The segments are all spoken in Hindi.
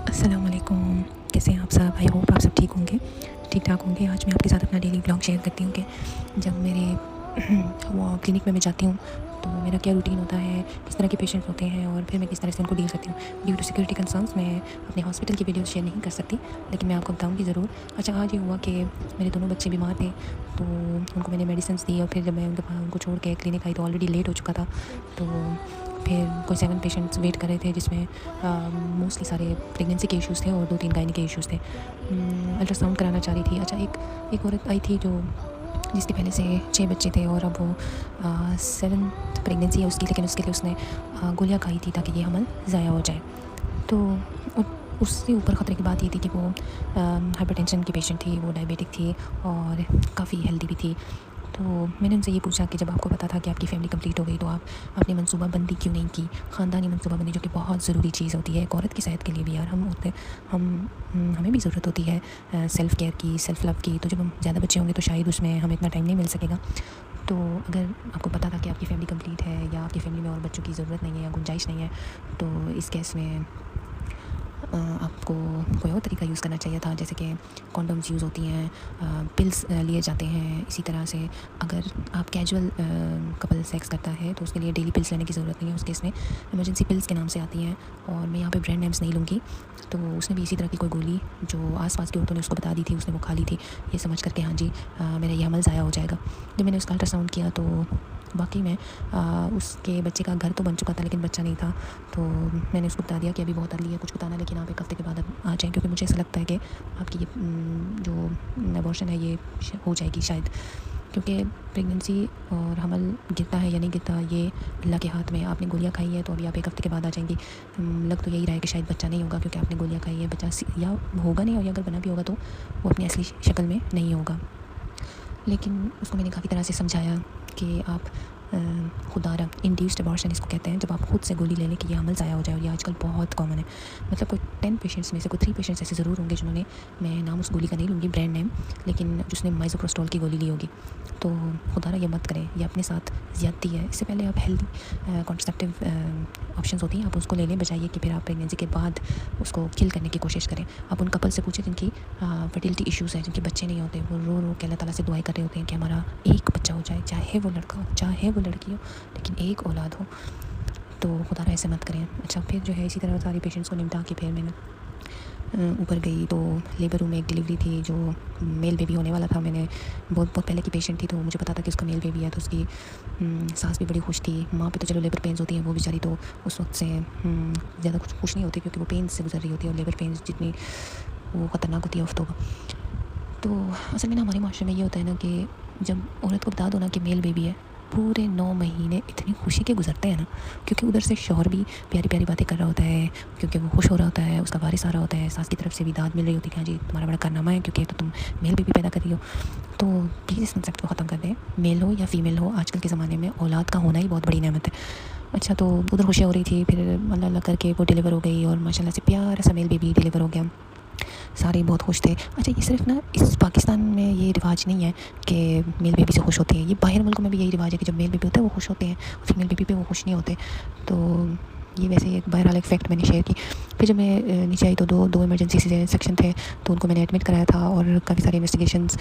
अस्सलाम वालेकुम। कैसे हैं आप सब? आई होप आप सब ठीक होंगे, ठीक ठाक होंगे। आज मैं आपके साथ अपना डेली ब्लॉग शेयर करती हूँ कि जब मेरे वो क्लिनिक में मैं जाती हूँ तो मेरा क्या रूटीन होता है, किस तरह के पेशेंट्स होते हैं और फिर मैं किस तरह से उनको डील करती हूँ। ड्यू टू सिक्योरिटी कंसर्न्स मैं अपने हॉस्पिटल की वीडियो शेयर नहीं कर सकती, लेकिन मैं आपको बताऊँगी ज़रूर। अच्छा, आज ये हुआ कि मेरे दोनों बच्चे बीमार थे तो उनको मैंने मेडिसिन दी और फिर जब मैं उनको छोड़ के क्लिनिक आई तो ऑलरेडी लेट हो चुका था। तो फिर कोई 7 पेशेंट्स वेट कर रहे थे, जिसमें मोस्टली सारे प्रेगनेंसी के इश्यूज़ थे और 2-3 गायनी के इश्यूज़ थे। अल्ट्रासाउंड कराना चाह रही थी। अच्छा, एक औरत आई थी जो जिसके पहले से 6 बच्चे थे और अब वो 7th प्रेगनेंसी है उसकी, लेकिन उसके लिए उसने गोलियाँ खाई थी ताकि ये हमल ज़ाया हो जाए। तो उससे ऊपर ख़तरे की बात ये थी कि वो हाइपरटेंशन की पेशेंट थी, वो डायबिटिक थी और काफ़ी हेल्दी भी थी। तो मैंने उनसे ये पूछा कि जब आपको पता था कि आपकी फ़ैमिली कंप्लीट हो गई तो आप अपनी मनसूबाबंदी क्यों नहीं की, ख़ानदानी मनसूबाबंदी, जो कि बहुत ज़रूरी चीज़ होती है एक औरत की सेहत के लिए भी। यार हमें भी ज़रूरत होती है सेल्फ़ केयर की, सेल्फ़ लव की। तो जब हम ज़्यादा बच्चे होंगे तो शायद उसमें हमें इतना टाइम नहीं मिल सकेगा। तो अगर आपको पता था कि आपकी फ़ैमिली कंप्लीट है या आपकी फ़ैमिली में और बच्चों की ज़रूरत नहीं है या गुंजाइश नहीं है, तो इस केस में आपको कोई और तरीका यूज़ करना चाहिए था, जैसे कि कॉन्डोम्स यूज़ होती हैं, पिल्स लिए जाते हैं। इसी तरह से अगर आप कैजुअल कपल सेक्स करता है तो उसके लिए डेली पिल्स लेने की ज़रूरत नहीं है, उस केस में इमरजेंसी पिल्स के नाम से आती हैं। और मैं यहाँ पे ब्रांड नेम्स नहीं लूँगी। तो उसने भी इसी तरह की कोई गोली जो आसपास की औरतों ने उसको बता दी थी, उसने वो खा ली थी, ये समझ कर के हाँ जी मेरा ये हमल ज़ाया हो जाएगा। जब मैंने उसका अल्ट्रासाउंड किया तो वाकई में उसके बच्चे का घर तो बन चुका था लेकिन बच्चा नहीं था। तो मैंने उसको बता दिया कि अभी बहुत अर्ली है कुछ बताना, लेकिन आप 1 हफ़्ते के बाद आ जाएँ, क्योंकि मुझे ऐसा लगता है कि आपकी ये जो अबॉर्शन है ये हो जाएगी शायद, क्योंकि प्रेगनेंसी और हमल गिरता है या नहीं गिरता ये अल्लाह के हाथ में है। आपने गोलियाँ खाई है तो अभी आप 1 हफ़्ते के बाद आ जाएंगी। लग तो यही रहा है कि शायद बच्चा नहीं होगा, क्योंकि आपने गोलियाँ खाई है। बच्चा या होगा नहीं, और अगर बना भी होगा तो वो अपनी असली शक्ल में नहीं होगा। लेकिन उसको मैंने काफ़ी तरह से समझाया कि आप खुदारा इंड्यूस्ड अबॉर्शन इसको कहते हैं, जब आप खुद से गोली ले लें कि ये हमल ज़ाया हो जाए। और ये आजकल बहुत कॉमन है। मतलब कोई 10 पेशेंट्स में से कोई 3 पेशेंट्स ऐसे ज़रूर होंगे जिन्होंने, मैं नाम उस गोली का नहीं लूँगी, ब्रांड नेम, लेकिन जिसने माइज़ोप्रोस्टोल की गोली ली होगी। तो खुदारा ये मत करें, ये अपने साथ ज़्यादती है। इससे पहले आप हेल्दी कॉन्ट्रसेप्टिव ऑप्शंस होती हैं, आप उसको ले लें, बजाय कि फिर आप प्रेगनेंसी के बाद उसको किल करने की कोशिश करें। आप उन कपल से पूछें जिनकी फर्टिलिटी इश्यूज़ है, जिनके बच्चे नहीं होते, वो रो रो के अल्लाह ताला से दुआएं कर रहे होते हैं कि हमारा एक बच्चा हो जाए, चाहे वो लड़का हो चाहे वो लड़की हो, लेकिन एक औलाद हो। तो खुदा ऐसे मत करें। अच्छा, फिर जो है इसी तरह सारे पेशेंट्स को निपटा के फिर मैंने ऊपर गई तो लेबर रूम में एक डिलीवरी थी जो मेल बेबी होने वाला था। मैंने बहुत पहले की पेशेंट थी तो मुझे पता था कि उसका मेल बेबी है, तो उसकी सास भी बड़ी खुश थी। माँ पे तो चलो लेबर पेन्स होती हैं, वो बेचारी तो उस वक्त से ज़्यादा कुछ खुश नहीं होती, क्योंकि वो पेन्स से गुजर रही होती है, और लेबर पेन्स जितनी वो ख़तरनाक होती है उफ तौबा। तो असल में ना हमारे माशरे में ये होता है ना कि जब औरत को बता दो ना कि मेल बेबी है, पूरे 9 महीने इतनी खुशी के गुजरते हैं ना, क्योंकि उधर से शौहर भी प्यारी प्यारी बातें कर रहा होता है, क्योंकि वो खुश हो रहा होता है, उसका वारिस आ रहा होता है, सास की तरफ से भी दाद मिल रही होती है कि हाँ जी तुम्हारा बड़ा कारनामा है, क्योंकि तो तुम मेल बेबी पैदा कर रही हो। तो प्लीज़ इस कंसेप्ट को ख़त्म कर दें। मेल हो या फीमेल हो, आजकल के ज़माने में औलाद का होना ही बहुत बड़ी नेमत है। अच्छा, तो उधर खुशियाँ हो रही थी, फिर अल्लाह अल्लाह करके वो डिलीवर हो गई और माशाल्लाह से प्यारा सा मेल बेबी डिलीवर हो गया। सारे बहुत खुश थे। अच्छा, ये सिर्फ ना इस पाकिस्तान में ये रिवाज नहीं है कि मेल बेबी से खुश होते हैं, ये बाहर मुल्कों में भी यही रिवाज है कि जब मेल बेबी होता है वो खुश होते हैं, फीमेल बेबी पे वो खुश नहीं होते। तो ये वैसे एक बहरहाल एक फैक्ट मैंने शेयर की। फिर जब मैं नीचे आई तो दो इमरजेंसी सेक्शन थे, तो उनको मैंने एडमिट कराया था और काफ़ी सारे इन्वेस्टिगेशंस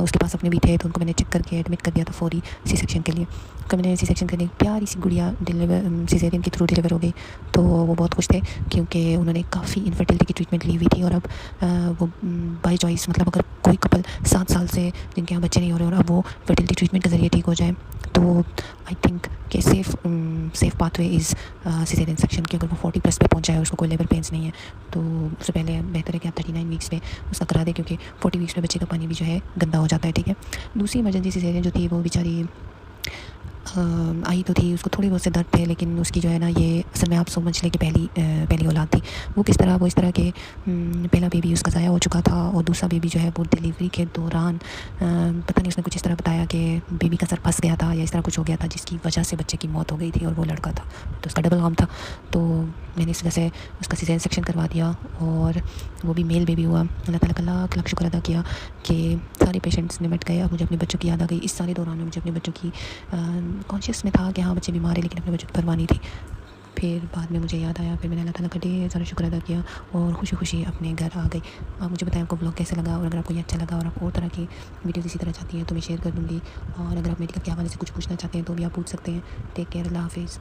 उसके पास अपने भी थे, तो उनको मैंने चेक करके एडमिट कर दिया था फौरी सी सेक्शन के लिए। तो मैंने सी सेक्शन करने प्यारी सी गुड़िया डिलीवर सिजेरियन के थ्रू डिलीवर हो गई। तो वो बहुत खुश थे, क्योंकि उन्होंने काफ़ी इनफर्टिलिटी की ट्रीटमेंट ली हुई थी, और अब वो बाई चॉइस, मतलब अगर कोई कपल 7 साल से जिनके यहाँ बच्चे नहीं हो रहे और अब वो फर्टिलिटी ट्रीटमेंट के ज़रिए ठीक हो जाए, तो आई थिंक कि safe pathway is caesarean section की। अगर वो 40+ पे पहुँचा है, उसको कोई लेबर पेन्स नहीं है, तो उससे पहले बेहतर है कि आप 39 वीक्स पे उसका करा दें, क्योंकि 40 वीक्स में बच्चे का पानी भी जो है गंदा हो जाता है। ठीक है। दूसरी इमरजेंसी सिजेरियन जो थी वो बेचारी आई तो थी, उसको थोड़ी बहुत से दर्द थे, लेकिन उसकी जो है ना, ये असल में आप समझ लें कि पहली औलाद थी। वो किस तरह, वो इस तरह के पहला बेबी उसका ज़ाया हो चुका था, और दूसरा बेबी जो है वो डिलीवरी के दौरान पता नहीं उसने कुछ इस तरह बताया कि बेबी का सर फंस गया था या इस तरह कुछ हो गया था, जिसकी वजह से बच्चे की मौत हो गई थी, और वो लड़का था तो उसका डबल हार्म था। तो मैंने इस वजह से उसका सिजेरियन सेक्शन करवा दिया, और वो भी मेल बेबी हुआ। अल्लाह ताला का लाख लाख शुक्र अदा किया कि सारे पेशेंट्स निमट गए। अब मुझे अपने बच्चों की याद आ गई। इस सारे दौरान में मुझे अपने बच्चों की कॉन्शियस में था कि हाँ बच्चे बीमार है, लेकिन अपने बच्चों की परवाह नहीं थी। फिर बाद में मुझे याद आया, फिर मैंने अल्लाह ताला का ढेर सारा शुक्र अदा किया और खुशी खुशी अपने घर आ गई। आप मुझे बताएं आपको ब्लॉग कैसे लगा, और अगर आपको ये अच्छा लगा और आप और तरह की वीडियोज़ इसी तरह चाहती हैं तो मैं शेयर कर दूँगी। और अगर आप मेडिकल के हवाले से कुछ पूछना चाहते हैं तो भी आप पूछ सकते हैं। टेक केयर, अल्लाह हाफिज़।